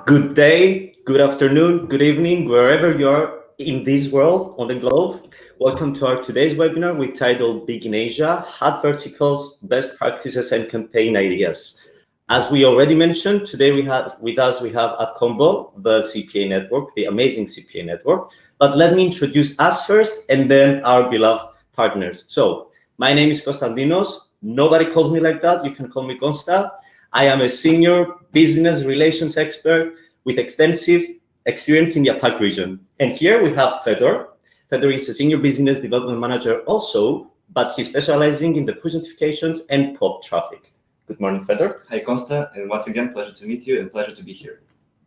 Good day, good afternoon, good evening, wherever you are in this world, on the globe. Welcome to our today's webinar we titled Big in Asia, Hot Verticals, Best Practices and Campaign Ideas. As we already mentioned, today we have at Combo, the CPA network, the amazing CPA network. But let me introduce us first and then our beloved partners. So my name is Constantinos. Nobody calls me like that. You can call me Consta. I am a senior business relations expert with extensive experience in the APAC region. And here we have Fedor. Fedor is a senior business development manager also, but he's specializing in the push notifications and pop traffic. Good morning, Fedor. Hi, Consta, and once again, pleasure to meet you and pleasure to be here.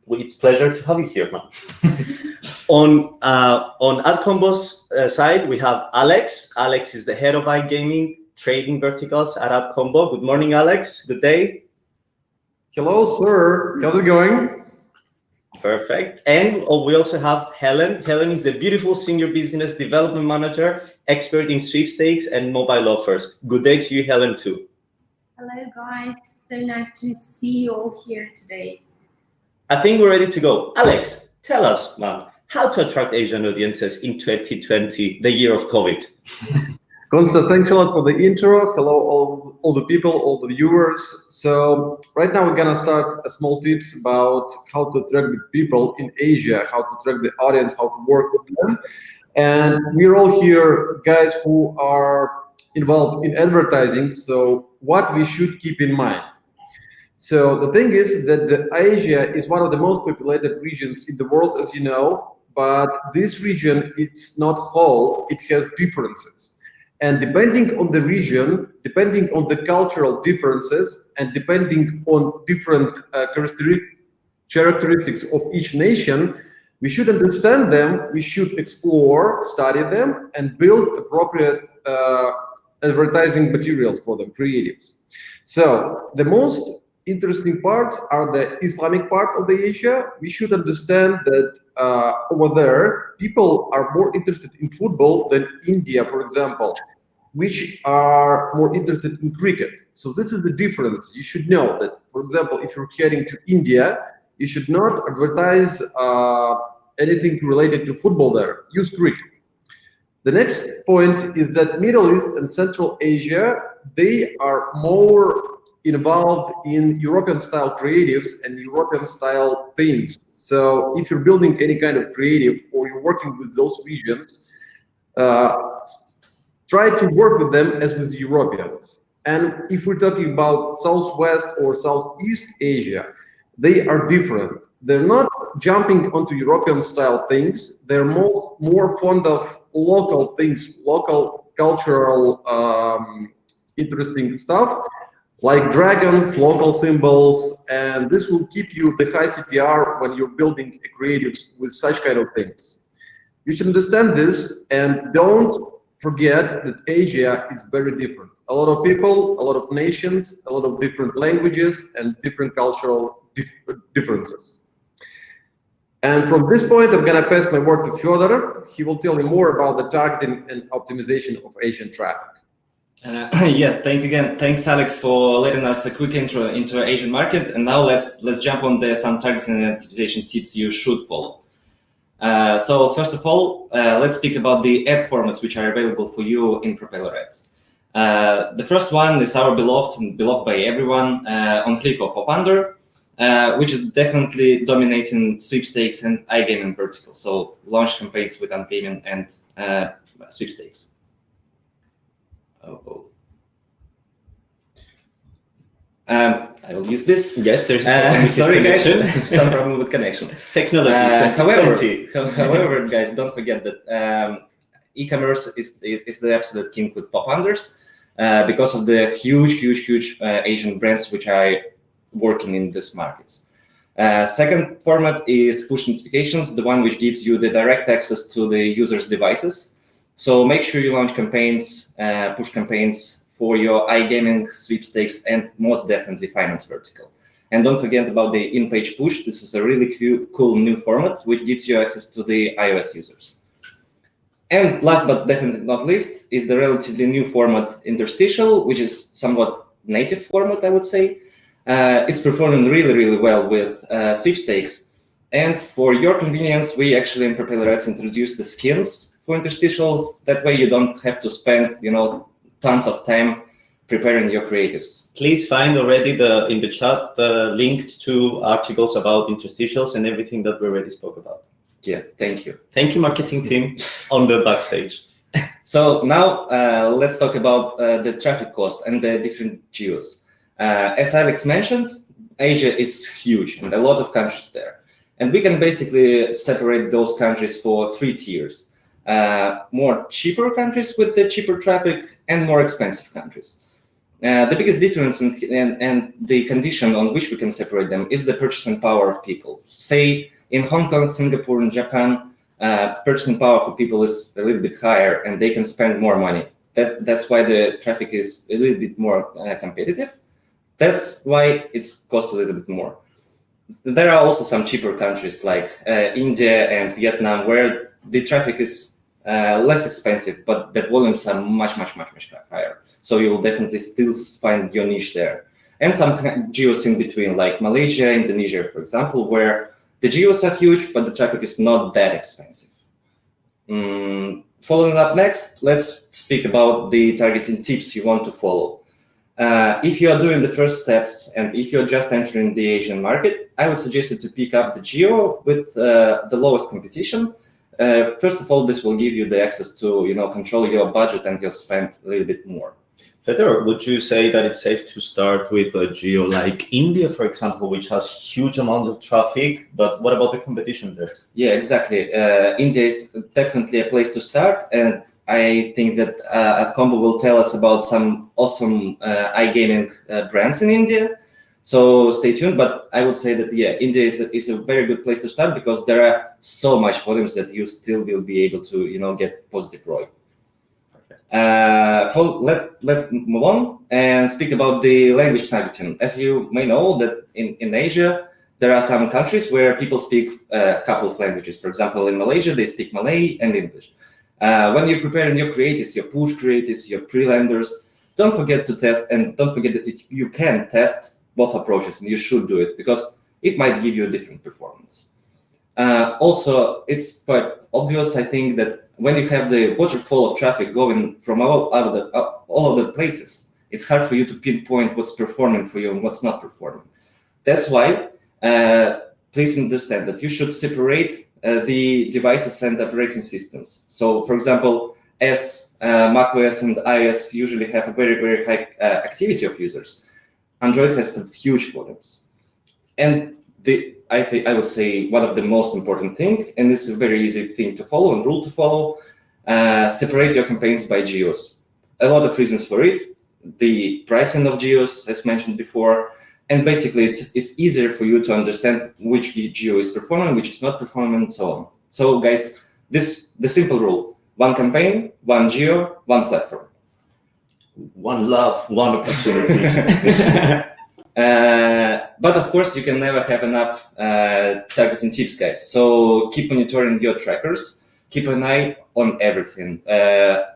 Well, it's a pleasure to have you here, man. On AdCombo's side, we have Alex. Alex is the head of iGaming trading verticals at AdCombo. Good morning, Alex. Good day. Hello, sir. How's it going? Perfect. And we also have Helen. Helen is the beautiful senior business development manager, expert in sweepstakes and mobile offers. Good day to you, Helen, too. Hello, guys. So nice to see you all here today. I think we're ready to go. Alex, tell us, man, how to attract Asian audiences in 2020, the year of COVID. Consta, thanks a lot for the intro. Hello, all the people, all the viewers. So right now we're gonna start a small tips about how to attract the people in Asia, how to attract the audience, how to work with them. And we're all here, guys, who are involved in advertising. So what we should keep in mind. So the thing is that Asia is one of the most populated regions in the world, as you know, but this region, it's not whole, it has differences. And depending on the region, depending on the cultural differences, and depending on different characteristics of each nation, we should understand them, we should explore, study them, and build appropriate advertising materials for them, creatives. So the most interesting parts are the Islamic part of the Asia. We should understand that over there, people are more interested in football than India, for example, which are more interested in cricket. So this is the difference. You should know that, for example, if you're heading to India, you should not advertise anything related to football there. Use cricket. The next point is that Middle East and Central Asia, they are more involved in European-style creatives and European-style things. So if you're building any kind of creative or you're working with those regions, try to work with them as with the Europeans. And if we're talking about Southwest or Southeast Asia, they are different. They're not jumping onto European-style things. They're more fond of local things, local cultural interesting stuff, like dragons, local symbols, and this will keep you the high CTR when you're building creatives with such kind of things. You should understand this and don't forget that Asia is very different. A lot of people, a lot of nations, a lot of different languages and different cultural differences. And from this point, I'm gonna pass my word to Fyodor. He will tell you more about the targeting and optimization of Asian traffic. Yeah, thanks Alex for letting us a quick intro into Asian market. And now let's jump on some targeting and optimization tips you should follow. So first of all, let's speak about the ad formats which are available for you in Propeller Ads. The first one is our beloved by everyone, on-click or pop-under, which is definitely dominating sweepstakes and iGaming verticals. So launch campaigns with iGaming and sweepstakes. I will use this. Yes, there's sorry guys, some problem with connection. Technology. However, guys, don't forget that e-commerce is the absolute king with pop-unders because of the huge Asian brands which are working in these markets. Second format is push notifications, the one which gives you the direct access to the user's devices. So make sure you launch campaigns, push campaigns for your iGaming, sweepstakes, and most definitely finance vertical. And don't forget about the in-page push. This is a really cool new format which gives you access to the iOS users. And last but definitely not least is the relatively new format interstitial, which is somewhat native format, I would say. It's performing really well with sweepstakes. And for your convenience, we actually in Propeller Ads introduced the skins for interstitials. That way you don't have to spend, tons of time preparing your creatives. Please find already in the chat the links to articles about interstitials and everything that we already spoke about. Yeah, thank you. Thank you, marketing team, on the backstage. So now let's talk about the traffic cost and the different geos. As Alex mentioned, Asia is huge and a lot of countries there. And we can basically separate those countries for 3 tiers. More cheaper countries with the cheaper traffic and more expensive countries. The biggest difference and the condition on which we can separate them is the purchasing power of people. Say in Hong Kong, Singapore, and Japan, purchasing power for people is a little bit higher and they can spend more money. That's why the traffic is a little bit more competitive. That's why it's cost a little bit more. There are also some cheaper countries like India and Vietnam where the traffic is less expensive, but the volumes are much higher. So you will definitely still find your niche there. And some geos in between, like Malaysia, Indonesia, for example, where the geos are huge, but the traffic is not that expensive. Following up next, let's speak about the targeting tips you want to follow. If you are doing the first steps and if you're just entering the Asian market, I would suggest you to pick up the geo with the lowest competition. First of all, this will give you the access to control your budget and your spend a little bit more. Fedor, would you say that it's safe to start with a geo like India, for example, which has huge amounts of traffic, but what about the competition there? Yeah, exactly. India is definitely a place to start, and I think that Combo will tell us about some awesome iGaming brands in India. So stay tuned, but I would say that, yeah, India is a very good place to start because there are so much volumes that you still will be able to, get positive ROI. Let's move on and speak about the language targeting. As you may know, that in Asia, there are some countries where people speak a couple of languages. For example, in Malaysia, they speak Malay and English. When you're preparing your creatives, your push creatives, your pre-landers, don't forget to test, and don't forget that you can test both approaches, and you should do it because it might give you a different performance. Also, it's quite obvious, I think, that when you have the waterfall of traffic going from all of the places, it's hard for you to pinpoint what's performing for you and what's not performing. That's why please understand that you should separate the devices and operating systems. So, for example, as macOS and iOS usually have a very high activity of users, Android has huge volumes. And I would say one of the most important thing, and it's a very easy thing to follow and rule to follow, separate your campaigns by geos. A lot of reasons for it, the pricing of geos, as mentioned before, and basically it's easier for you to understand which geo is performing, which is not performing, and so on. So guys, the simple rule: one campaign, one geo, one platform. One love, one opportunity. But of course, you can never have enough targeting tips, guys. So keep monitoring your trackers. Keep an eye on everything.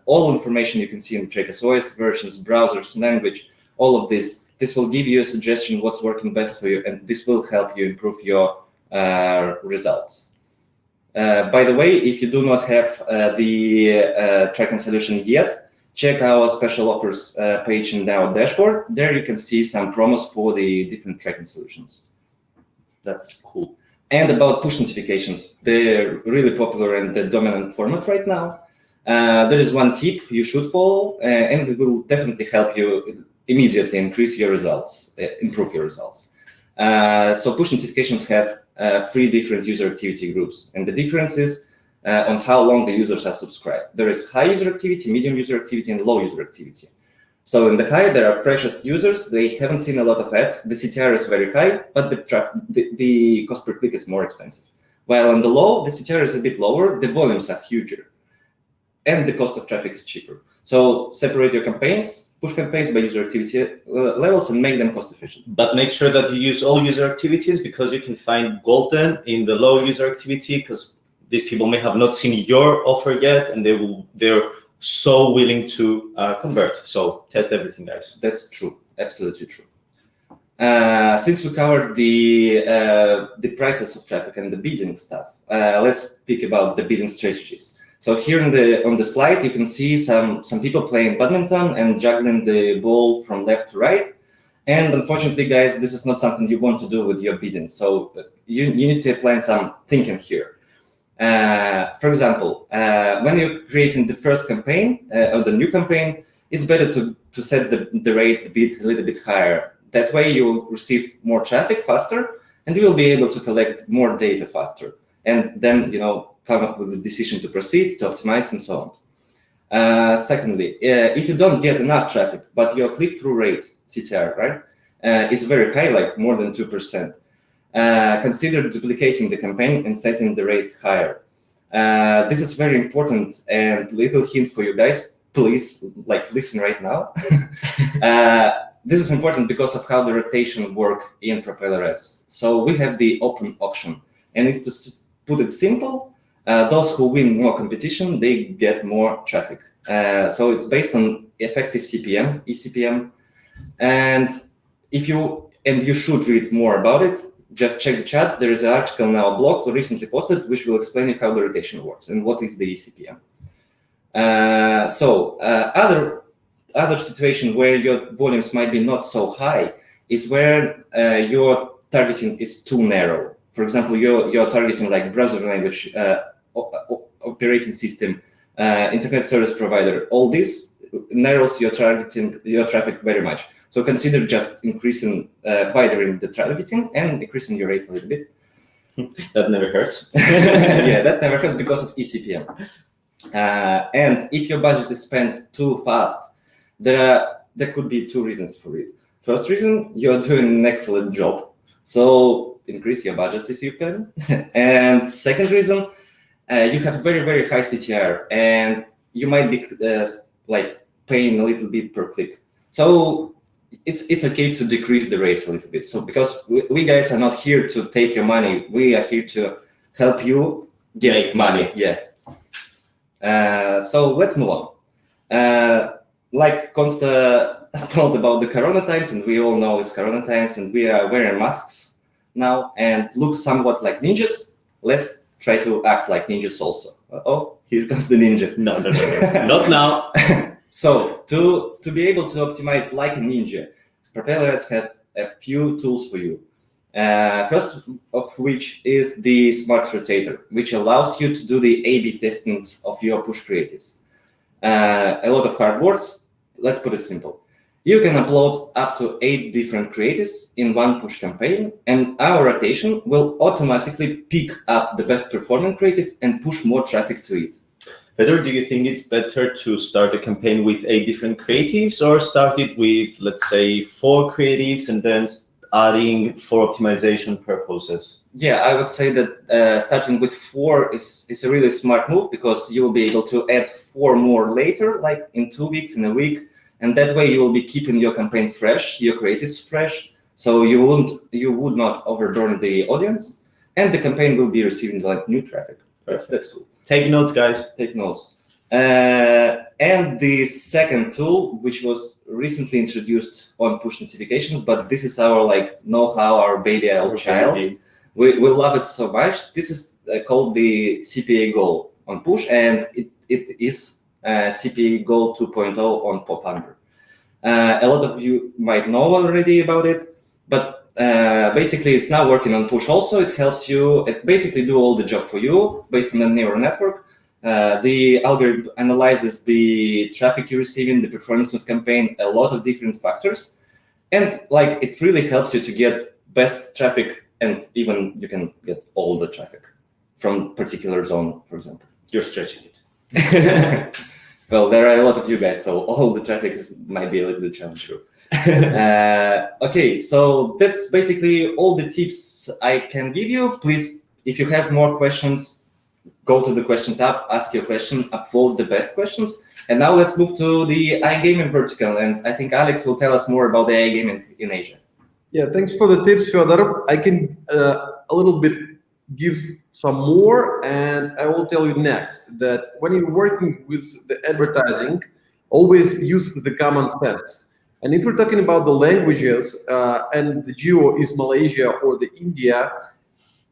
All information you can see in the trackers, OS versions, browsers, language, all of this. This will give you a suggestion what's working best for you, and this will help you improve your results. By the way, if you do not have the tracking solution yet, check our special offers page in our dashboard. There you can see some promos for the different tracking solutions. That's cool. And about push notifications, they're really popular and the dominant format right now. There is one tip you should follow, and it will definitely help you immediately increase your results, improve your results. So push notifications have 3 different user activity groups, and the difference is on how long the users are subscribed. There is high user activity, medium user activity, and low user activity. So in the high, there are freshest users. They haven't seen a lot of ads. The CTR is very high, but the cost per click is more expensive. While on the low, the CTR is a bit lower. The volumes are huger, and the cost of traffic is cheaper. So separate your campaigns, push campaigns by user activity levels, and make them cost efficient. But make sure that you use all user activities, because you can find golden in the low user activity, because these people may have not seen your offer yet, and they're so willing to convert. So test everything, guys. That's true. Absolutely true. since we covered the prices of traffic and the bidding stuff, let's speak about the bidding strategies. So here on the slide, you can see some people playing badminton and juggling the ball from left to right. And unfortunately, guys, this is not something you want to do with your bidding. So you need to apply some thinking here. For example, when you're creating the first campaign or the new campaign, it's better to set the rate, the bid a little bit higher. That way you will receive more traffic faster, and you will be able to collect more data faster. And then, come up with a decision to proceed, to optimize, and so on. Secondly, if you don't get enough traffic, but your click-through rate, CTR, right, is very high, like more than 2%, consider duplicating the campaign and setting the rate higher. This is very important, and little hint for you guys, please, listen right now. This is important because of how the rotation works in Propeller Ads. So we have the open auction, and if to put it simple, those who win more competition, they get more traffic. So it's based on effective CPM, eCPM, and you should read more about it. Just check the chat. There is an article now, a blog we recently posted, which will explain you how the rotation works and what is the eCPM. Other situation where your volumes might be not so high is where your targeting is too narrow. For example, you're targeting like browser language, operating system, internet service provider. All this narrows your traffic very much. So consider just increasing, widening the targeting and increasing your rate a little bit. That never hurts. Yeah, that never hurts because of eCPM. And if your budget is spent too fast, there could be two reasons for it. First reason, you're doing an excellent job, so increase your budgets if you can. And second reason, you have very, very high CTR, and you might be paying a little bit per click. So it's okay to decrease the rates a little bit. So because we guys are not here to take your money, we are here to help you get money. Yeah. So let's move on. Like Consta told about the Corona times, and we all know it's Corona times, and we are wearing masks now and look somewhat like ninjas. Let's try to act like ninjas also. Oh, here comes the ninja. No, not now. So to be able to optimize like a ninja, Propeller Ads have a few tools for you. First of which is the Smart Rotator, which allows you to do the A/B testings of your push creatives. A lot of hard words. Let's put it simple. You can upload up to 8 different creatives in one push campaign, and our rotation will automatically pick up the best performing creative and push more traffic to it. Peter, do you think it's better to start a campaign with 8 different creatives, or start it with, let's say, 4 creatives and then adding for optimization purposes? Yeah, I would say that starting with 4 is a really smart move, because you will be able to add 4 more later, like in 2 weeks, in a week, and that way you will be keeping your campaign fresh, your creatives fresh, so you would not overburn the audience, and the campaign will be receiving like new traffic. That's cool. Take notes, guys. Take notes. And the second tool, which was recently introduced on push notifications, but this is our know-how, our baby, our child. We love it so much. This is called the CPA goal on push, and it is CPA goal 2.0 on Pop Under. A lot of you might know already about it, but basically it's now working on push also. It helps you basically do all the job for you based on a neural network. The algorithm analyzes the traffic you're receiving, the performance of campaign, a lot of different factors, and it really helps you to get best traffic, and even you can get all the traffic from particular zone, for example. You're stretching it. Well, there are a lot of you guys, so all the traffic might be a little bit challenging. Okay, so that's basically all the tips I can give you. Please, if you have more questions, go to the question tab, ask your question, upload the best questions. And now let's move to the iGaming vertical. And I think Alex will tell us more about the iGaming in Asia. Yeah, thanks for the tips, Fyodor. I can a little bit give some more, and I will tell you next that when you're working with the advertising, always use the common sense. And if we're talking about the languages and the geo is Malaysia or the India,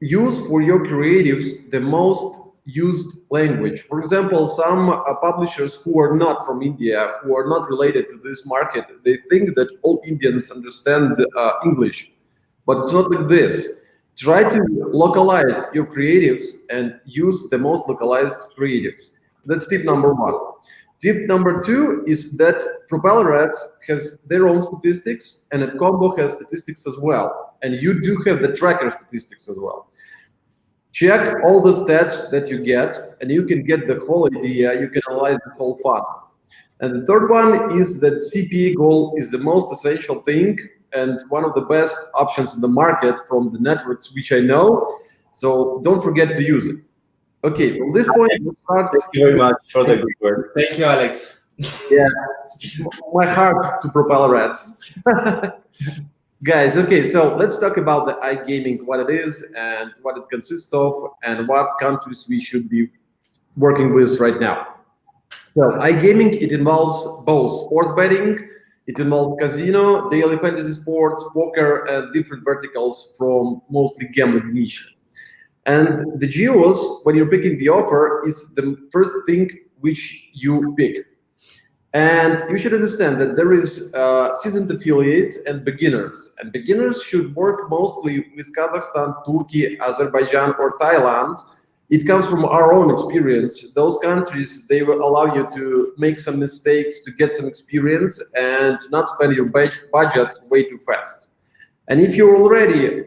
use for your creatives the most used language. For example, some publishers who are not from India, who are not related to this market, they think that all Indians understand English, but it's not like this. Try to localize your creatives and use the most localized creatives. That's tip number one. Tip number two is that Propeller Ads has their own statistics, and Combo has statistics as well. And you do have the tracker statistics as well. Check all the stats that you get, and you can get the whole idea. You can analyze the whole funnel. And the third one is that CPA goal is the most essential thing and one of the best options in the market from the networks which I know. So don't forget to use it. Okay, from this point, we'll start. Thank you very much for the good work. Thank you, Alex. Yeah, my heart to Propeller Ads. Guys, okay, so let's talk about the iGaming, what it is and what it consists of and what countries we should be working with right now. So iGaming, it involves both sports betting, it involves casino, daily fantasy sports, poker, and different verticals from mostly gambling niche. And the geos, when you're picking the offer, is the first thing which you pick. And you should understand that there is seasoned affiliates and beginners. And beginners should work mostly with Kazakhstan, Turkey, Azerbaijan, or Thailand. It comes from our own experience. Those countries, they will allow you to make some mistakes, to get some experience, and not spend your budgets way too fast. And if you're already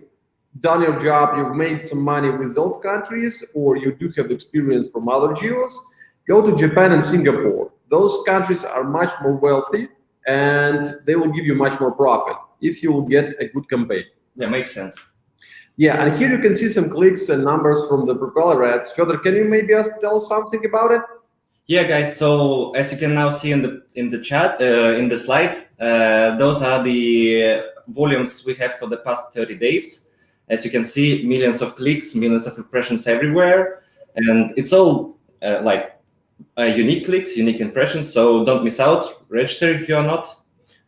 done your job, you've made some money with those countries, or you do have experience from other geos, go to Japan and Singapore. Those countries are much more wealthy and they will give you much more profit if you will get a good campaign. That makes sense. Yeah, and here you can see some clicks and numbers from the Propeller Ads. Fyodor, can you maybe tell us something about it? Yeah, guys. So as you can now see in the chat, in the slide, those are the volumes we have for the past 30 days. As you can see, millions of clicks, millions of impressions everywhere, and it's all unique clicks, unique impressions. So don't miss out. Register if you are not.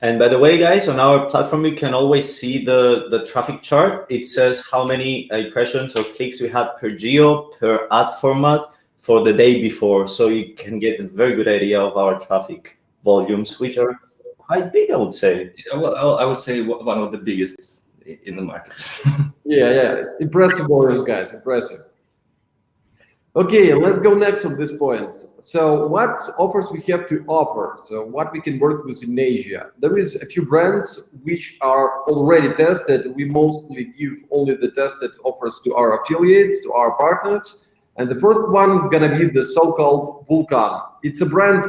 And by the way, guys, on our platform, you can always see the traffic chart. It says how many impressions or clicks we had per geo, per ad format for the day before. So you can get a very good idea of our traffic volumes, which are quite big, I would say. Well, I would say one of the biggest in the market. Yeah. Impressive volumes, guys. Impressive. Okay, let's go next from this point. So what offers we have to offer? So what we can work with in Asia? There is a few brands which are already tested. We mostly give only the tested offers to our affiliates, to our partners. And the first one is going to be the so-called Vulcan. It's a brand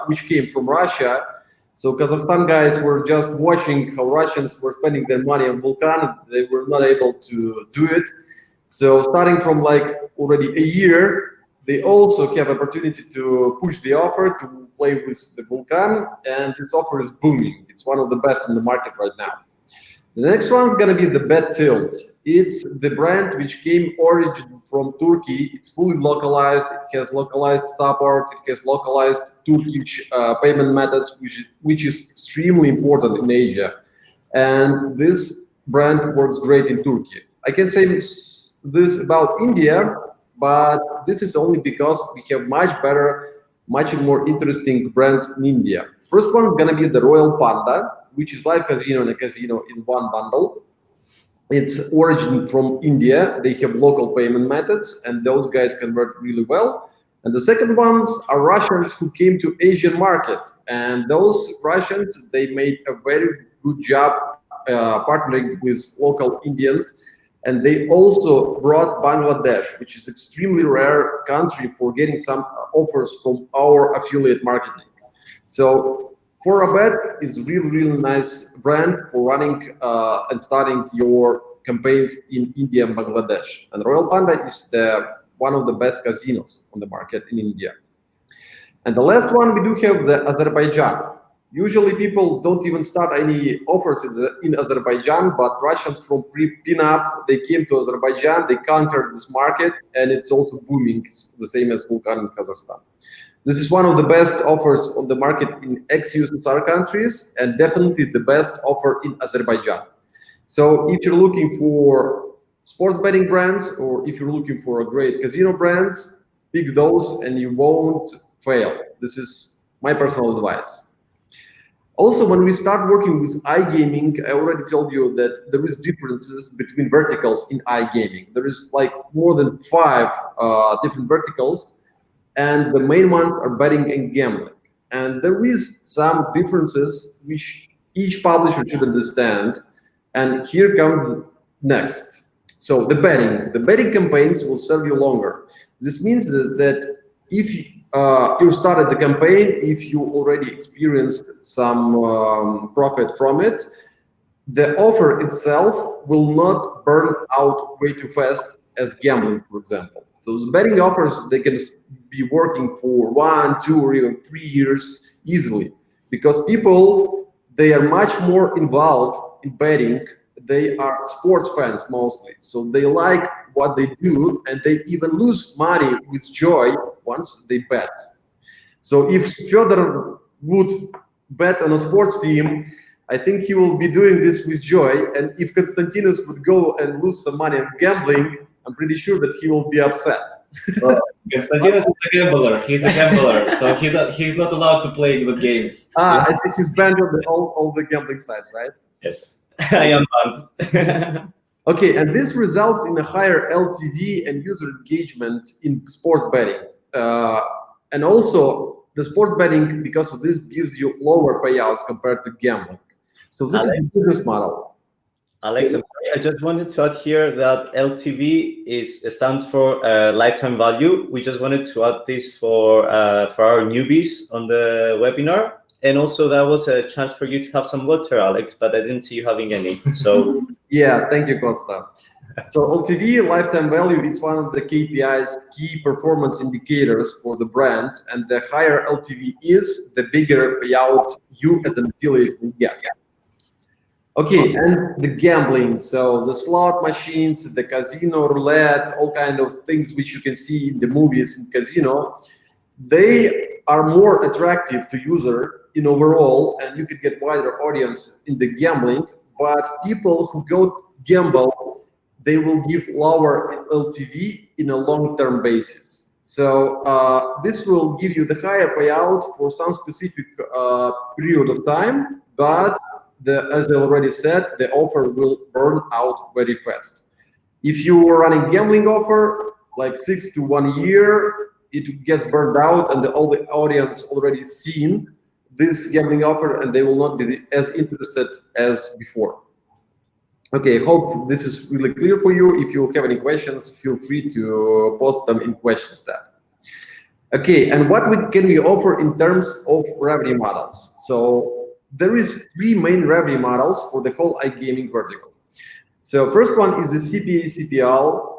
which came from Russia. So Kazakhstan guys were just watching how Russians were spending their money on Vulcan. They were not able to do it. So starting from already a year, they also have opportunity to push the offer to play with the Vulcan, and this offer is booming. It's one of the best in the market right now. The next one is going to be the Bet Tilt. It's the brand which came origin from Turkey. It's fully localized. It has localized support. It has localized Turkish payment methods, which is extremely important in Asia. And this brand works great in Turkey. I can say this about India, but this is only because we have much better, much more interesting brands in India. First one is going to be the Royal Panda, which is live casino and a casino in one bundle. It's origin from India. They have local payment methods, and those guys convert really well. And the second ones are Russians who came to Asian market, and those Russians, they made a very good job partnering with local Indians. And they also brought Bangladesh, which is extremely rare country for getting some offers from our affiliate marketing. So For a Bet is really, really nice brand for running and starting your campaigns in India and Bangladesh. And Royal Panda is one of the best casinos on the market in India. And the last one, we do have the Azerbaijan. Usually people don't even start any offers in Azerbaijan, but Russians from pre-pinup, they came to Azerbaijan, they conquered this market, and it's also booming. It's the same as Vulcan in Kazakhstan. This is one of the best offers on the market in ex-USSR countries, and definitely the best offer in Azerbaijan. So if you're looking for sports betting brands, or if you're looking for a great casino brands, pick those and you won't fail. This is my personal advice. Also, when we start working with iGaming, I already told you that there is differences between verticals in iGaming. There is like more than 5 different verticals, and the main ones are betting and gambling. And there is some differences which each publisher should understand. And here comes next. So the betting campaigns will serve you longer. This means that if you started the campaign, if you already experienced some profit from it, the offer itself will not burn out way too fast as gambling, for example. Those betting offers, they can be working for 1, 2, or even 3 years easily, because people, they are much more involved in betting. They are sports fans mostly, so they like what they do, and they even lose money with joy once they bet. So if Fyodor would bet on a sports team, I think he will be doing this with joy. And if Konstantinos would go and lose some money on gambling, I'm pretty sure that he will be upset. Konstantinos is a gambler. He's a gambler, so he's not allowed to play with games. I think he's banned on all the gambling sites, right? Yes, I am banned. Okay, and this results in a higher LTV and user engagement in sports betting. And also, the sports betting, because of this, gives you lower payouts compared to gambling. So this is the business model. Alex, I'm sorry, I just wanted to add here that LTV stands for lifetime value. We just wanted to add this for our newbies on the webinar. And also that was a chance for you to have some water, Alex, but I didn't see you having any. So yeah, thank you, Costa. So LTV, lifetime value, it's one of the KPIs, key performance indicators for the brand. And the higher LTV is, the bigger payout you as an affiliate will get. Okay, and the gambling, so the slot machines, the casino roulette, all kind of things which you can see in the movies in casino, they are more attractive to user in overall, and you could get wider audience in the gambling. But people who go gamble, they will give lower LTV in a long-term basis. So this will give you the higher payout for some specific period of time, but as I already said, the offer will burn out very fast. If you are running gambling offer, like 6 to 1 year, it gets burned out, and all the audience already seen this gambling offer, and they will not be as interested as before. Okay, hope this is really clear for you. If you have any questions, feel free to post them in questions tab. Okay, and what can we offer in terms of revenue models? So there is 3 main revenue models for the whole iGaming vertical. So first one is the CPA, CPL.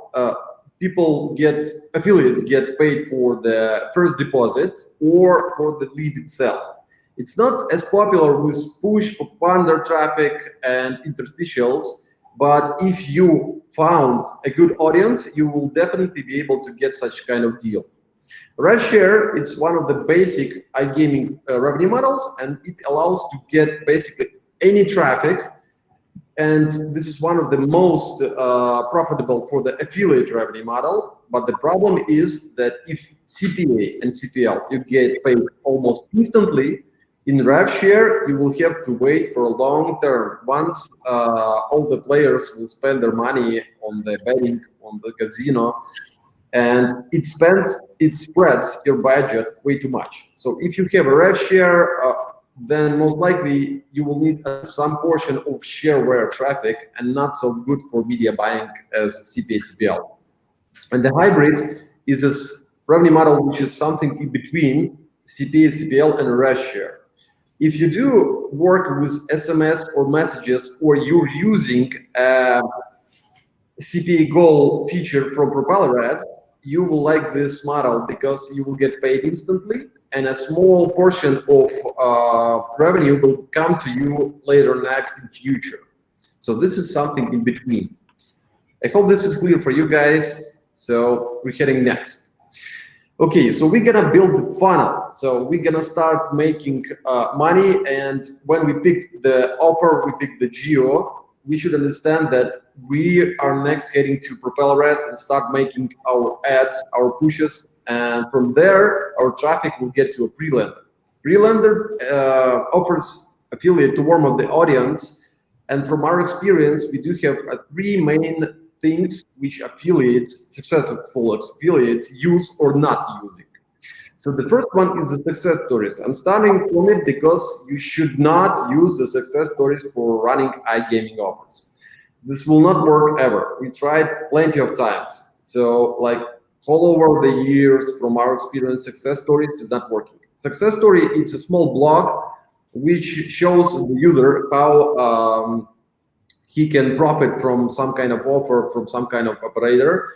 Affiliates get paid for the first deposit or for the lead itself. It's not as popular with push, pander traffic, and interstitials, but if you found a good audience, you will definitely be able to get such kind of deal. Rev share, it's one of the basic iGaming revenue models, and it allows to get basically any traffic. And this is one of the most profitable for the affiliate revenue model. But the problem is that if CPA and CPL, you get paid almost instantly, in rev share, you will have to wait for a long term. Once all the players will spend their money on the betting, on the casino, and it spreads your budget way too much. So if you have a rev share, then most likely you will need some portion of shareware traffic, and not so good for media buying as CPA, CPL. And the hybrid is a revenue model which is something in between CPA, CPL, and rev share. If you do work with SMS or messages, or you're using CPA goal feature from Propeller Ads, you will like this model because you will get paid instantly, and a small portion of revenue will come to you later next in future. So this is something in between. I hope this is clear for you guys. So we're heading next. Okay, so we're gonna build the funnel. So we're gonna start making money, and when we picked the offer, we picked the geo. We should understand that we are next heading to propeller ads and start making our ads, our pushes, and from there, our traffic will get to a pre-lender. Pre-lender offers affiliate to warm up the audience, and from our experience, we do have three main things which affiliates, successful affiliates, use or not using. So the first one is the success stories. I'm starting from it because you should not use the success stories for running iGaming offers. This will not work ever. We tried plenty of times. So like all over the years from our experience, success stories is not working. Success story, it's a small blog which shows the user how he can profit from some kind of offer from some kind of operator,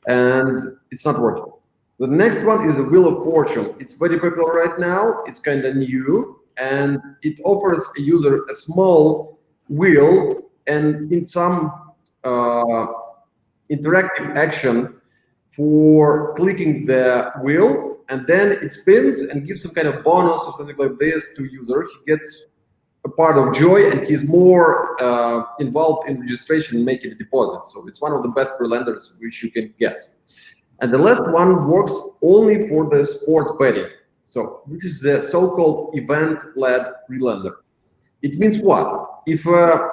and it's not working. The next one is the Wheel of Fortune. It's very popular right now. It's kind of new, and it offers a user a small wheel and in some interactive action for clicking the wheel, and then it spins and gives some kind of bonus or something like this to user. He gets a part of joy, and he's more involved in registration and making a deposit. So it's one of the best pre-lenders which you can get. And the last one works only for the sports betting. So this is the so-called event-led pre-lender. It means what? If a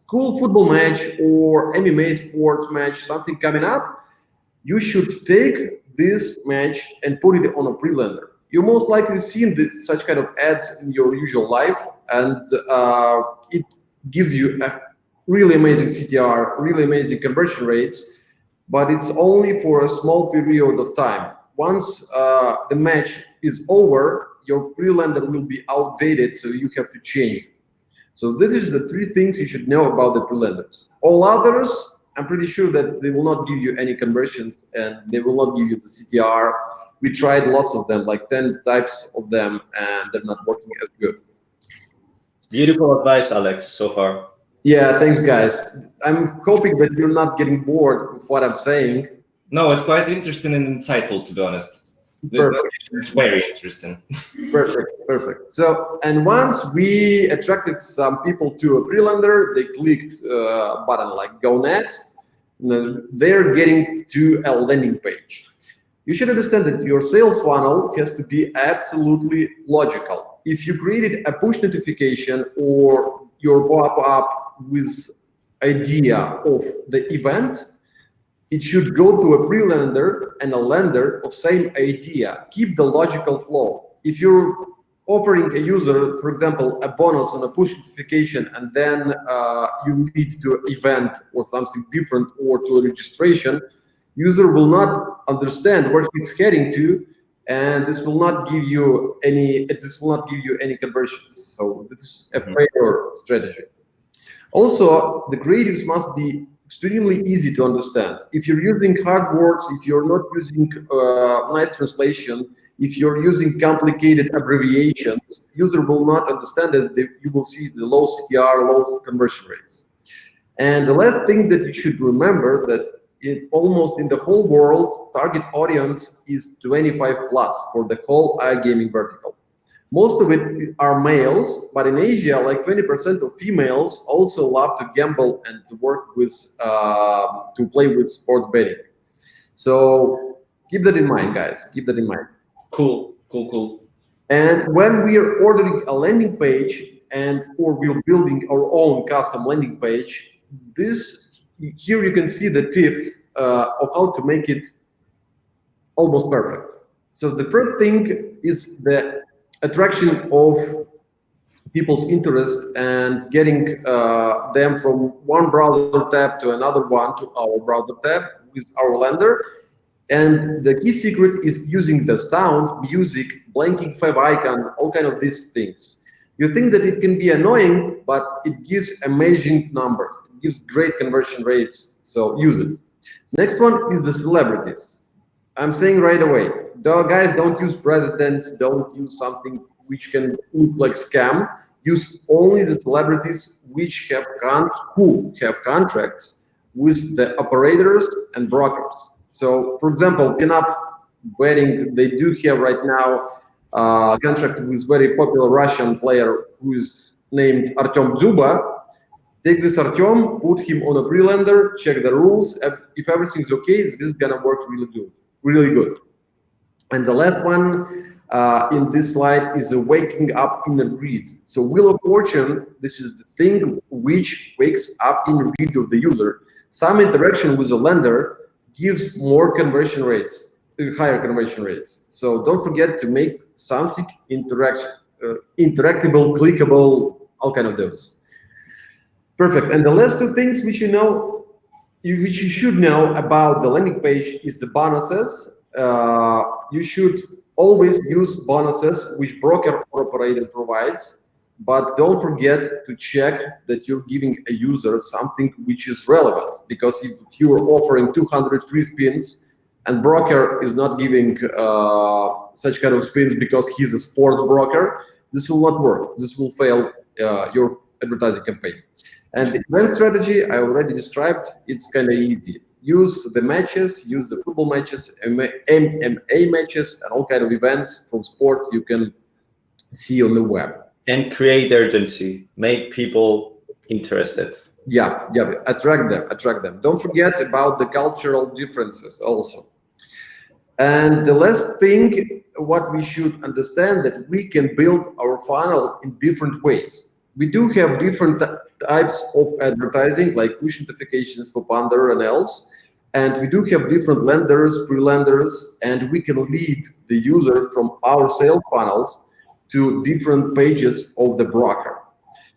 cool football match or MMA sports match, something coming up, you should take this match and put it on a pre-lender. You most likely have seen such kind of ads in your usual life, and it gives you a really amazing CTR, really amazing conversion rates, but it's only for a small period of time. Once the match is over, your pre-lender will be outdated, so you have to change it. So this is the three things you should know about the pre-lenders. All others, I'm pretty sure that they will not give you any conversions and they will not give you the CTR. We tried lots of them, like 10 types of them, and they're not working as good. Beautiful advice, Alex, so far. Yeah, thanks, guys. I'm hoping that you're not getting bored with what I'm saying. No, it's quite interesting and insightful, to be honest. Perfect. It's very interesting. Perfect. So, and once we attracted some people to a pre-lender, they clicked a button like Go Next. They're getting to a landing page. You should understand that your sales funnel has to be absolutely logical. If you created a push notification or your pop-up with idea of the event, it should go to a pre-lender and a lender of same idea. Keep the logical flow. If you're offering a user, for example, a bonus on a push notification, and then you lead to an event or something different or to a registration, user will not understand where he's heading to, and this will not give you any. This will not give you any conversions. So this is a failure strategy. Also, the creatives must be extremely easy to understand. If you're using hard words, if you're not using nice translation, if you're using complicated abbreviations, user will not understand it. You will see the low CTR, low conversion rates. And the last thing that you should remember that almost in the whole world, target audience is 25 plus for the whole iGaming vertical. Most of it are males, but in Asia, like 20% of females also love to gamble and to work with, to play with sports betting. So keep that in mind, guys. Keep that in mind. Cool. And when we are ordering a landing page or we're building our own custom landing page, here you can see the tips of how to make it almost perfect. So the first thing is the attraction of people's interest and getting them from one browser tab to another one to our browser tab with our lender. And the key secret is using the sound, music, blinking 5 icon, all kind of these things. You think that it can be annoying, but it gives amazing numbers. It gives great conversion rates, so use it. Next one is the celebrities. I'm saying right away, guys, don't use presidents, don't use something which can look like scam. Use only the celebrities which who have contracts with the operators and brokers. So, for example, pinup betting. They do have right now a contract with very popular Russian player who is named Artem Dzuba. Take this Artem, put him on a pre-lender, check the rules. If everything's okay, this is gonna work really good. And the last one in this slide is a waking up inner greed. So Wheel of Fortune, this is the thing which wakes up inner greed of the user. Some interaction with the lender gives more conversion rates, higher conversion rates. So don't forget to make something interactable, clickable, all kind of those. Perfect. And the last two things which which you should know about the landing page is the bonuses. You should always use bonuses which broker or operator provides, but don't forget to check that you're giving a user something which is relevant. Because if you're offering 200 free spins and broker is not giving such kind of spins because he's a sports broker, this will not work. This will fail your advertising campaign. And the event strategy I already described. It's kind of easy. Use the matches, use the football matches, MMA matches, and all kind of events from sports you can see on the web. And create urgency, make people interested. Yeah, attract them. Don't forget about the cultural differences also. And the last thing, what we should understand, that we can build our funnel in different ways. We do have different types of advertising, like push notifications, pop-under, and else. And we do have different lenders, pre-lenders, and we can lead the user from our sales funnels to different pages of the broker.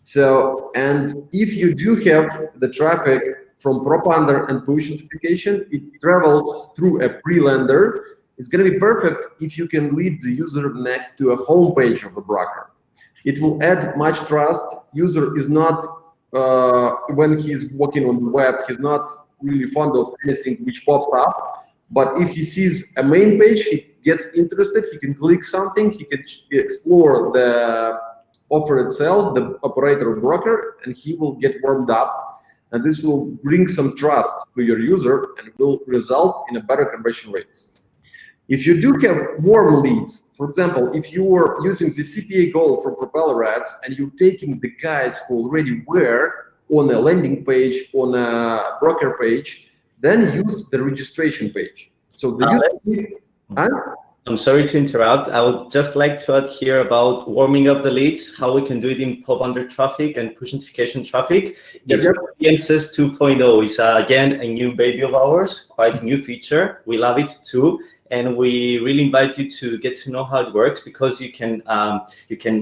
So, and if you do have the traffic from pop-under and push notification, it travels through a pre-lender. It's going to be perfect if you can lead the user next to a home page of a broker. It will add much trust. User is not, when he's walking on the web, he's not really fond of anything which pops up. But if he sees a main page, he gets interested, he can click something, he can explore the offer itself, the operator or broker, and he will get warmed up. And this will bring some trust to your user and will result in a better conversion rates. If you do have warm leads, for example, if you are using the CPA goal for propeller ads and you're taking the guys who already were on a landing page, on a broker page, then use the registration page. So the I'm sorry to interrupt. I would just like to add here about warming up the leads, how we can do it in pop-under traffic and push notification traffic. It's Audiences 2.0 is again a new baby of ours, quite new feature. We love it too. And we really invite you to get to know how it works, because you can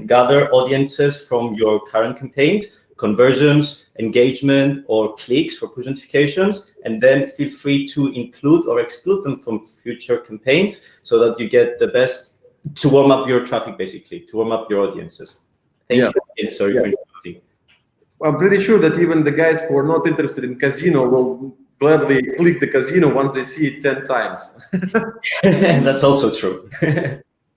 gather audiences from your current campaigns, conversions, engagement, or clicks for push notifications, and then feel free to include or exclude them from future campaigns so that you get the best to warm up your traffic, basically, to warm up your audiences. Thank you again. Sorry for interrupting. I'm pretty sure that even the guys who are not interested in casino will gladly click the casino once they see it 10 times. That's also true.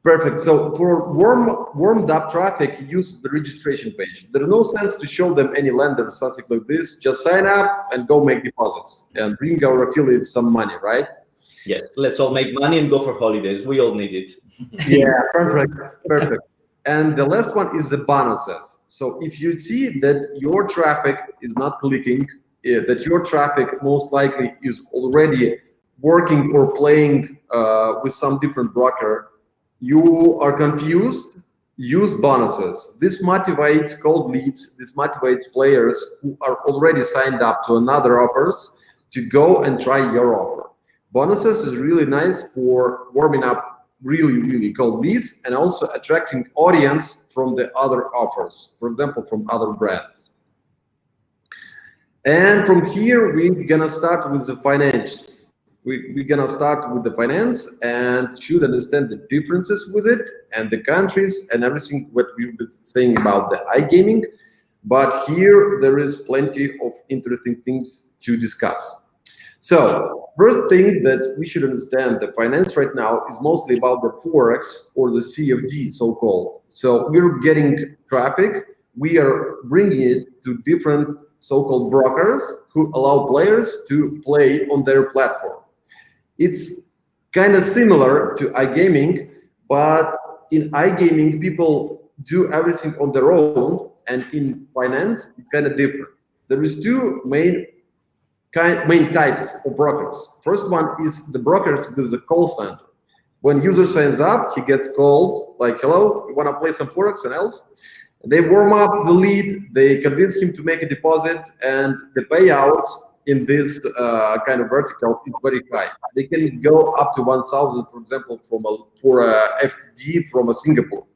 Perfect. So for warmed up traffic, use the registration page. There's no sense to show them any lenders, something like this. Just sign up and go make deposits and bring our affiliates some money, right? Yes, let's all make money and go for holidays. We all need it. Yeah, perfect. And the last one is the bonuses. So if you see that your traffic is not clicking, that your traffic most likely is already working or playing with some different broker, you are confused, use bonuses. This motivates cold leads, this motivates players who are already signed up to another offers to go and try your offer. Bonuses is really nice for warming up really cold leads and also attracting audience from the other offers, for example, from other brands. And from here, we're gonna start with the finance. We're gonna start with the finance and should understand the differences with it and the countries and everything what we've been saying about the iGaming. But here there is plenty of interesting things to discuss. So first thing that we should understand, the finance right now is mostly about the Forex or the CFD so-called. So we're getting traffic, we are bringing it to different so-called brokers who allow players to play on their platform. It's kind of similar to iGaming, but in iGaming, people do everything on their own, and in finance, it's kind of different. There is two main types of brokers. First one is the brokers with the call center. When user signs up, he gets called like, hello, you want to play some Forex and else? They warm up the lead, they convince him to make a deposit, and the payouts in this kind of vertical is very high. They can go up to 1,000, for example, for a FTD from Singapore.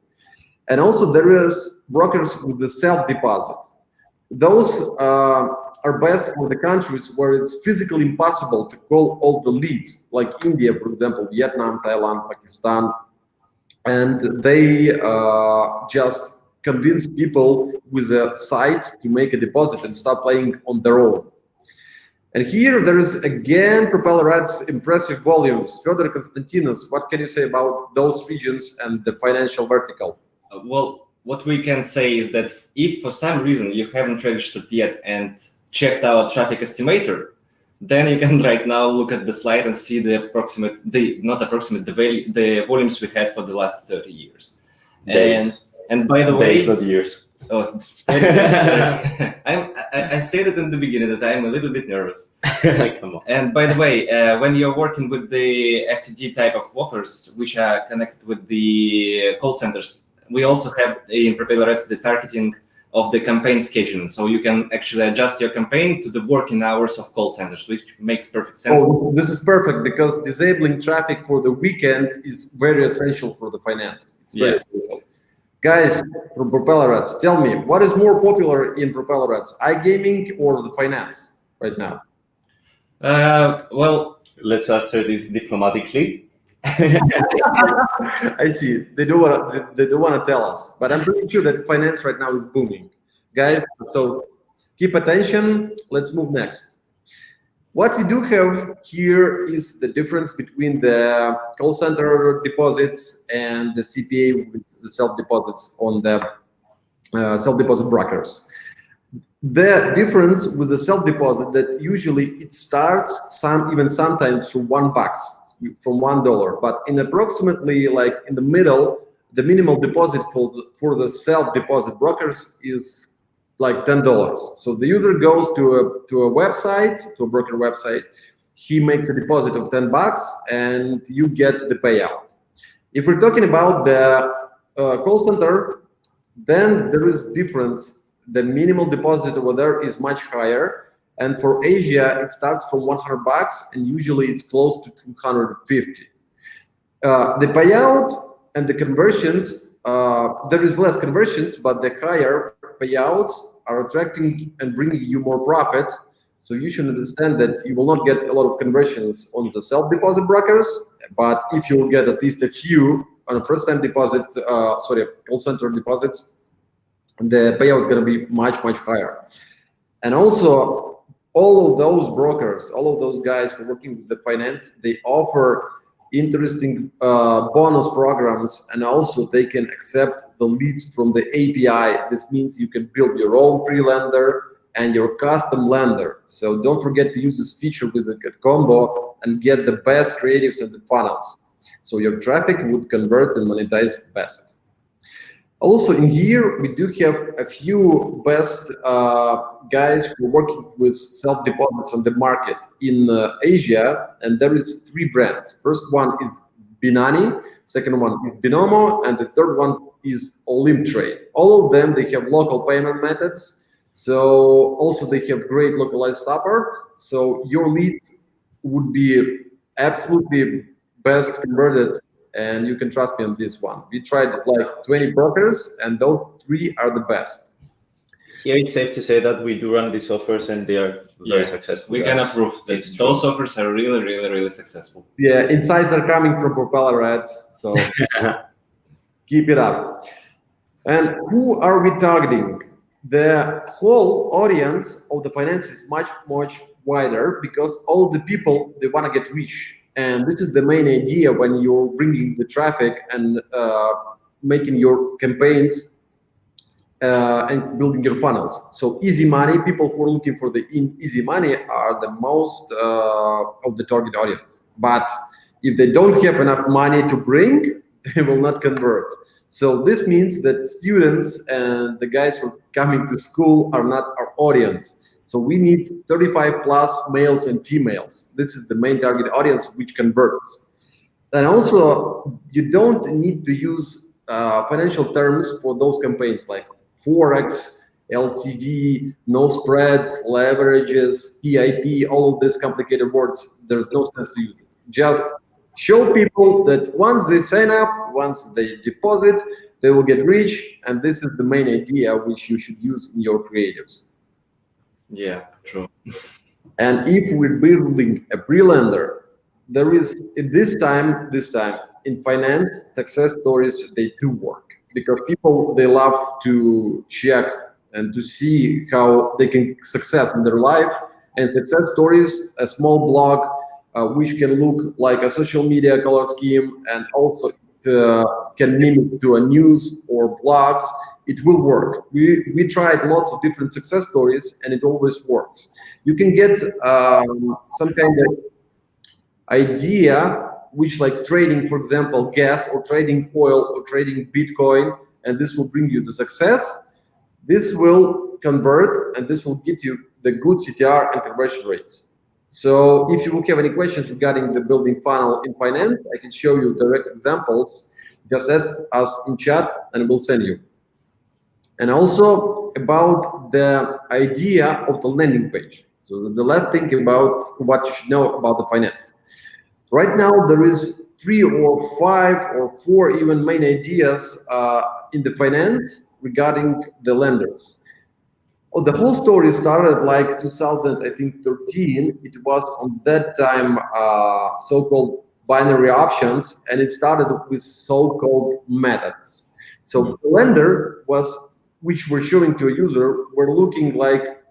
And also there is brokers with the self-deposit. Those are best for the countries where it's physically impossible to call all the leads, like India, for example, Vietnam, Thailand, Pakistan, and they just convince people with a site to make a deposit and start playing on their own. And here there is again Propeller Ads impressive volumes. Fedor Konstantinos, what can you say about those regions and the financial vertical? Well, what we can say is that if for some reason you haven't registered yet and checked out Traffic Estimator, then you can right now look at the slide and see the the volumes we had for the last 30 years. Days. And by the way, days, not years. Oh, I stated in the beginning that I'm a little bit nervous. Come on. And by the way, when you're working with the FTD type of offers, which are connected with the call centers, we also have in Propeller Ads the targeting of the campaign scheduling. So you can actually adjust your campaign to the working hours of call centers, which makes perfect sense. Oh, this is perfect because disabling traffic for the weekend is very essential for the finance. It's very essential. Guys from Propeller Ads, tell me, what is more popular in Propeller Ads, iGaming or the finance right now? Well, let's answer this diplomatically. I see. They don't want to tell us, but I'm pretty sure that finance right now is booming, guys. So keep attention. Let's move next. What we do have here is the difference between the call center deposits and the CPA with the self deposits on the self deposit brokers. The difference with the self deposit that usually it starts even sometimes from $1, from $1, but in approximately like in the middle, the minimal deposit for the self deposit brokers is like $10. So the user goes to a website, to a broker website, he makes a deposit of $10 and you get the payout. If we're talking about the call center, then there is difference. The minimal deposit over there is much higher, and for Asia it starts from $100 and usually it's close to 250. The payout and the conversions, there is less conversions, but the higher payouts are attracting and bringing you more profit. So you should understand that you will not get a lot of conversions on the self-deposit brokers, but if you will get at least a few on a first-time deposit, call center deposits, the payout is going to be much, much higher. And also, all of those brokers, all of those guys who are working with the finance, they offer interesting bonus programs, and also they can accept the leads from the API. This means you can build your own pre-lender and your custom lender. So don't forget to use this feature with the combo and get the best creatives and the funnels. So your traffic would convert and monetize best. Also in here, we do have a few best guys who are working with self-deposits on the market in Asia, and there is 3 brands. First one is Binani, second one is Binomo, and the third one is Olimtrade. All of them, they have local payment methods, so also they have great localized support, so your leads would be absolutely best converted, and you can trust me on this one. We tried like 20 brokers, and those 3 are the best. Here it's safe to say that we do run these offers and they are very successful. We can approve that those offers are really, really, really successful. Yeah, insights are coming from Propeller Ads, so keep it up. And who are we targeting? The whole audience of the finance is much, much wider because all the people, they want to get rich. And this is the main idea when you're bringing the traffic and making your campaigns and building your funnels. So easy money, people who are looking for the easy money are the most of the target audience. But If they don't have enough money to bring, they will not convert. So this means that students and the guys who are coming to school are not our audience. So we need 35 plus males and females. This is the main target audience which converts. And also, you don't need to use financial terms for those campaigns like Forex, LTV, no spreads, leverages, PIP, all of these complicated words. There's no sense to use it. Just show people that once they sign up, once they deposit, they will get rich. And this is the main idea which you should use in your creatives. Yeah, true. And if we're building a pre-lender, there is this time in finance, success stories, they do work, because people, they love to check and to see how they can success in their life. And success stories, a small blog, which can look like a social media color scheme, and also can mimic to a news or blogs, it will work. We tried lots of different success stories, and it always works. You can get some kind of idea, which like trading, for example, gas, or trading oil, or trading Bitcoin, and this will bring you the success. This will convert, and this will get you the good CTR and conversion rates. So if you will have any questions regarding the building funnel in finance, I can show you direct examples. Just ask us in chat and we'll send you. And also about the idea of the landing page. So the last thing about what you should know about the finance. Right now, there is 3 or 5 or 4 even main ideas in the finance regarding the lenders. Oh, the whole story started like 2013. It was on that time so-called binary options, and it started with so-called methods. So the lender was, which we're showing to a user, we're looking like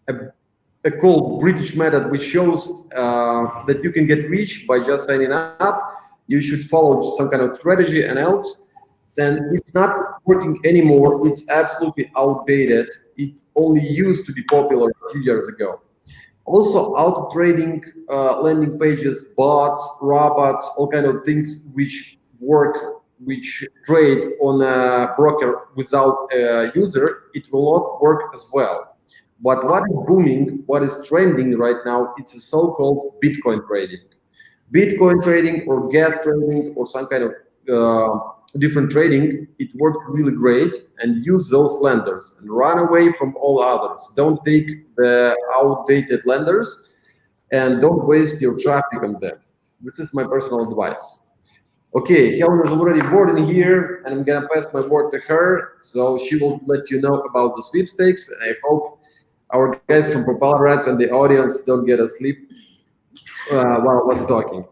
a called British method, which shows that you can get rich by just signing up. You should follow some kind of strategy, and else then it's not working anymore. It's absolutely outdated. It only used to be popular a few years ago. Also, auto trading, landing pages, bots, robots, all kind of things which work, which trade on a broker without a user, it will not work as well. But what is booming, what is trending right now, it's a so-called Bitcoin trading. Bitcoin trading or gas trading or some kind of different trading, it works really great, and use those lenders and run away from all others. Don't take the outdated lenders and don't waste your traffic on them. This is my personal advice. Okay, Helen is already boarding here, and I'm gonna pass my board to her, so she will let you know about the sweepstakes, and I hope our guys from Popularные Vертикали and the audience don't get asleep while I was talking.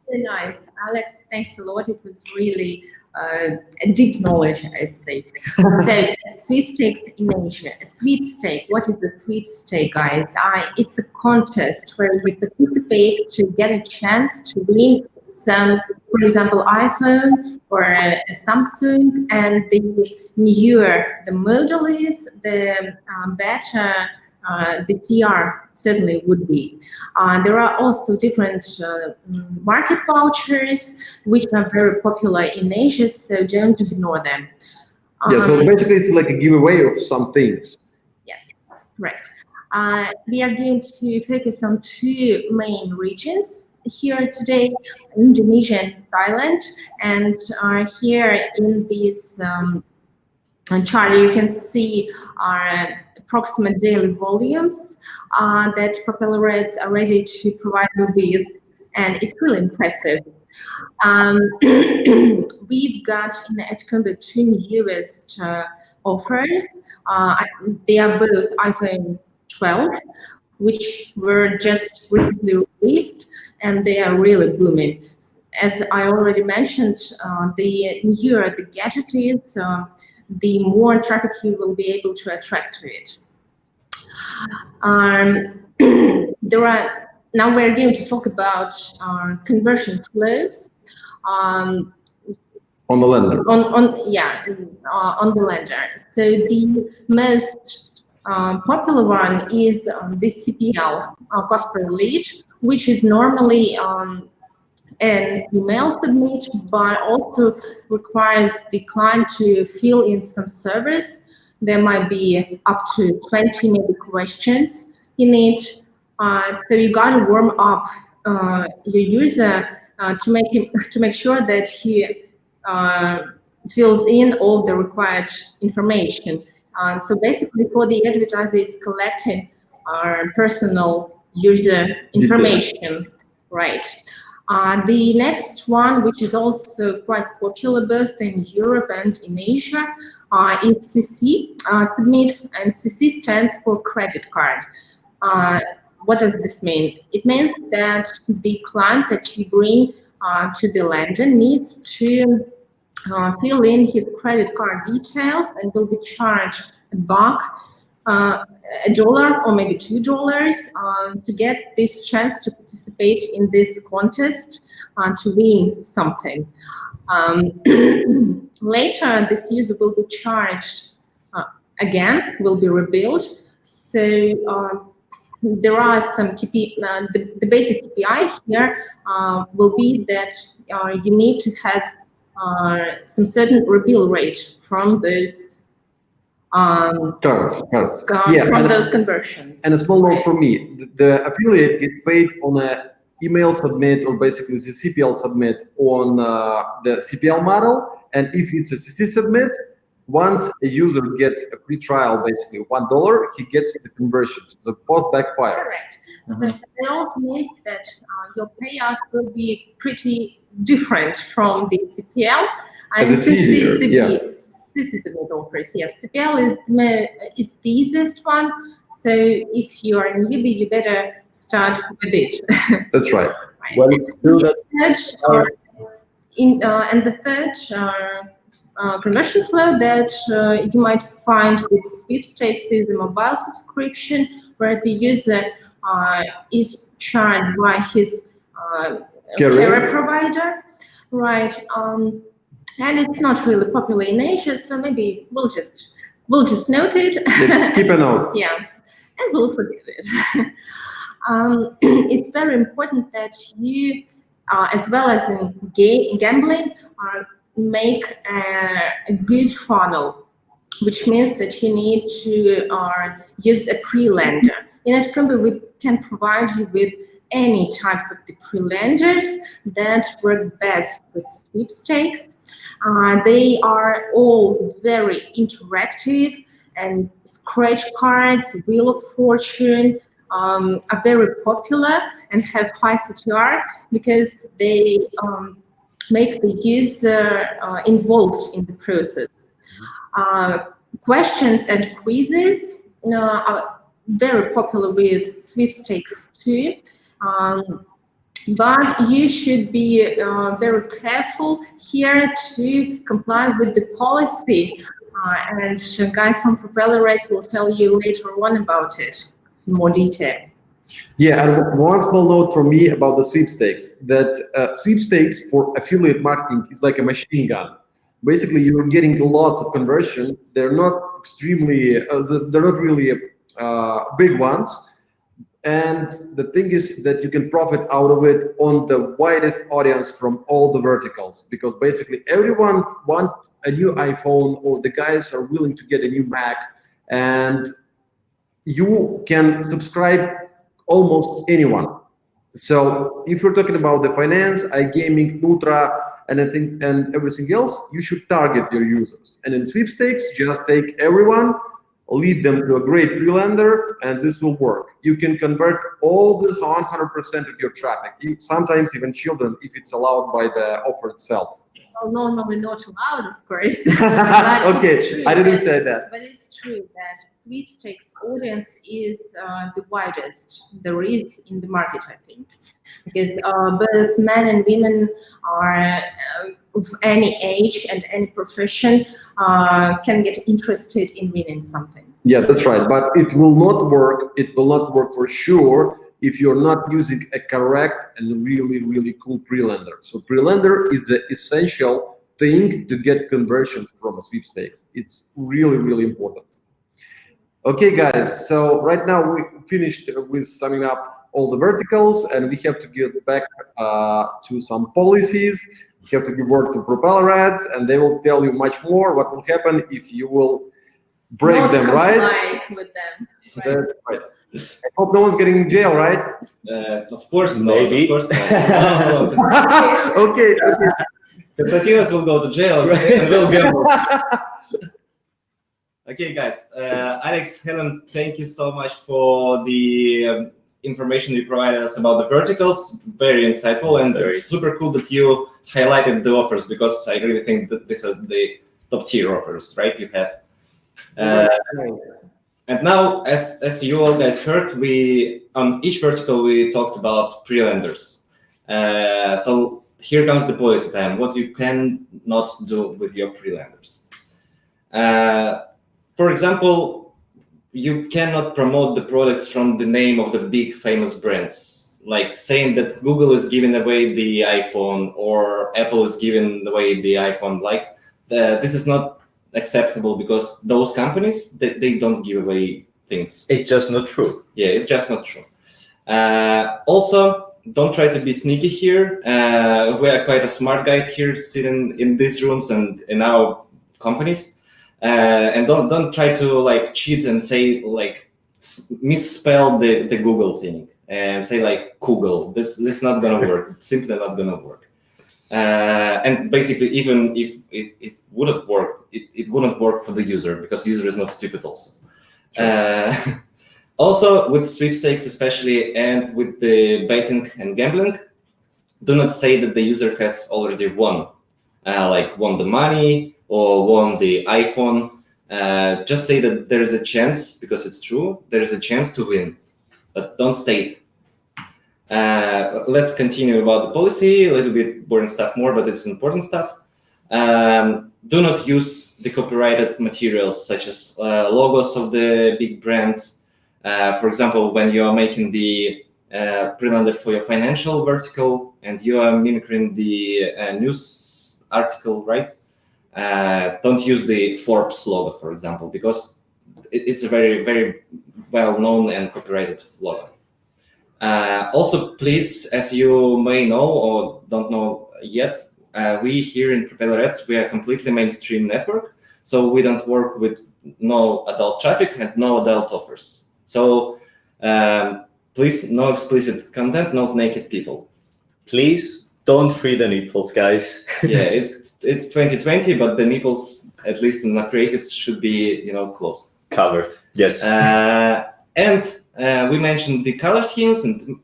Really nice, Alex. Thanks a lot. It was really a deep knowledge, I'd say. So, sweepstakes in Asia. A sweepstake. What is the sweepstake, guys? It's a contest where you participate to get a chance to win some, for example, iPhone or a Samsung, and the newer the model is, the better the CR certainly would be. There are also different market vouchers which are very popular in Asia, so don't ignore them. Yeah, so basically it's like a giveaway of some things. Yes, correct. We are going to focus on 2 main regions here today, Indonesia and Thailand. And here in this chart, you can see our approximate daily volumes that Popularists are ready to provide you with, and it's really impressive. We've got at Combo 2 newest offers. They are both iPhone 12, which were just recently released, and they are really booming. As I already mentioned, the newer the gadget is, the more traffic you will be able to attract to it. Now we're going to talk about conversion flows. On the lender. On the lender. So the most popular one is the CPL, cost per lead, which is normally an email submit, but also requires the client to fill in some surveys. There might be up to 20 maybe questions in it. So you got to warm up your user to make sure that he fills in all the required information. So basically, for the advertiser, it's collecting personal user information, right? The next one, which is also quite popular both in Europe and in Asia, is CC, submit, and CC stands for credit card. What does this mean? It means that the client that you bring to the lender needs to fill in his credit card details and will be charged $1, $1 or maybe $2 to get this chance to participate in this contest to win something. Later, this user will be charged again, will be rebilled. So there are some the basic KPI here will be that you need to have some certain rebill rate from those cards. From those conversions. And a small note from me: the affiliate gets paid on a email submit, or basically the CPL submit on the CPL model. And if it's a CC submit, once a user gets a free trial, basically $1, he gets the conversions. The post backfires. Correct. So it also means that your payout will be pretty different from the CPL. And it's easier, CC submit offers. Yes, CPL is the easiest one. So if you are a newbie, you better start with it. That's right. Right. Well, it's true that And the third conversion flow that you might find with Sweepstakes is a mobile subscription where the user is charged by his carrier provider, right? And it's not really popular in Asia, so maybe we'll just note it. Keep a note. Yeah, and we'll forget it. It's very important that you, as well as in gambling, make a good funnel, which means that you need to use a pre-lender. In Atcombe, we can provide you with any types of the pre-lenders that work best with Sweepstakes. They are all very interactive, and scratch cards, Wheel of Fortune are very popular and have high CTR because they make the user involved in the process. Questions and quizzes are very popular with Sweepstakes too. But you should be very careful here to comply with the policy. And guys from Propeller Rates will tell you later on about it in more detail. Yeah, and one small note from me about the Sweepstakes, that Sweepstakes for affiliate marketing is like a machine gun. Basically, you're getting lots of conversion. They're not extremely, they're not really big ones. And the thing is that you can profit out of it on the widest audience from all the verticals, because basically everyone wants a new iPhone, or the guys are willing to get a new Mac, and you can subscribe almost anyone. So if you're talking about the finance, iGaming, Nutra, and everything else, you should target your users. And in Sweepstakes, just take everyone, lead them to a great pre-lender, and this will work. You can convert all the 100% of your traffic, sometimes even children, if it's allowed by the offer itself. Well, normally not allowed, of course. Okay, I didn't say that. But it's true that Sweepstakes audience is the widest there is in the market, I think, because both men and women are of any age and any profession can get interested in winning something. Yeah, that's right. But it will not work. It will not work for sure if you're not using a correct and really, really cool pre-lender. So pre-lender is the essential thing to get conversions from a Sweepstakes. It's really, really important. Okay, guys, so right now we finished with summing up all the verticals, and we have to get back to some policies. We have to give work to propeller ads, and they will tell you much more what will happen if you will break Not them, right? comply with them. Right. That's right. I hope no one's getting in jail, right? Of course, Maybe. Of course not. Okay. The Latinos will go to jail and will gamble. Okay, guys. Alex, Helen, thank you so much for the information you provided us about the verticals. Very insightful, and it's super cool that you highlighted the offers, because I really think that these are the top tier offers, right? You have. And now, as you all guys heard, we on each vertical we talked about pre-lenders. So here comes the policy time. What you cannot do with your pre-lenders. For example, you cannot promote the products from the name of the big famous brands, like saying that Google is giving away the iPhone or Apple is giving away the iPhone. Like this is not acceptable, because those companies, they don't give away things. It's just not true. Yeah, it's just not true. Also, don't try to be sneaky here. We are quite a smart guys here sitting in these rooms and in our companies. And don't try to like cheat and say like misspell the Google thing and say like Google. This is not gonna work. It's simply not gonna work. And basically, even if it wouldn't work, it wouldn't work for the user, because the user is not stupid also. Sure. Also, with sweepstakes especially, and with the betting and gambling, do not say that the user has already won, like won the money or won the iPhone. Just say that there is a chance, because it's true, there is a chance to win, but don't state. Let's continue about the policy, a little bit boring stuff more, but it's important stuff. Do not use the copyrighted materials, such as logos of the big brands. For example, when you are making the pre-lender for your financial vertical and you are mimicking the news article, right? Don't use the Forbes logo, for example, because it's a very, very well-known and copyrighted logo. Also, please, as you may know or don't know yet, we here in Propeller Ads, we are a completely mainstream network. So we don't work with no adult traffic and no adult offers. So please, no explicit content, no naked people. Please don't free the nipples, guys. Yeah, it's 2020, but the nipples, at least in the creatives, should be closed. Covered. Yes. And we mentioned the color schemes, and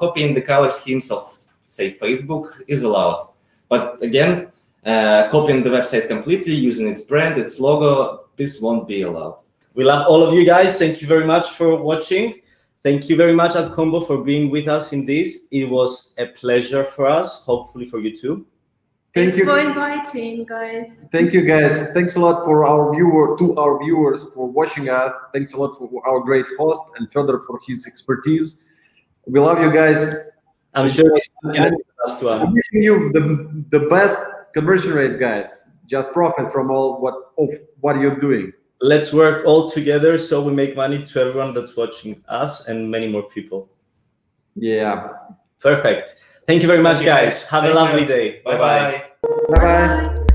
copying the color schemes of, say, Facebook is allowed. But again, copying the website completely, using its brand, its logo, this won't be allowed. We love all of you guys. Thank you very much for watching. Thank you very much, Combo, for being with us in this. It was a pleasure for us, hopefully for you too. Thanks for inviting, guys. Thank you, guys. Thanks a lot for our viewers for watching us. Thanks a lot for our great host and Fedor for his expertise. We love you guys. I'm sure it's the last one. I'm wishing you the best conversion rates, guys. Just profit from all what you're doing. Let's work all together so we make money to everyone that's watching us and many more people. Yeah. Perfect. Thank you very much, guys. Have a lovely day. Bye-bye. Bye-bye.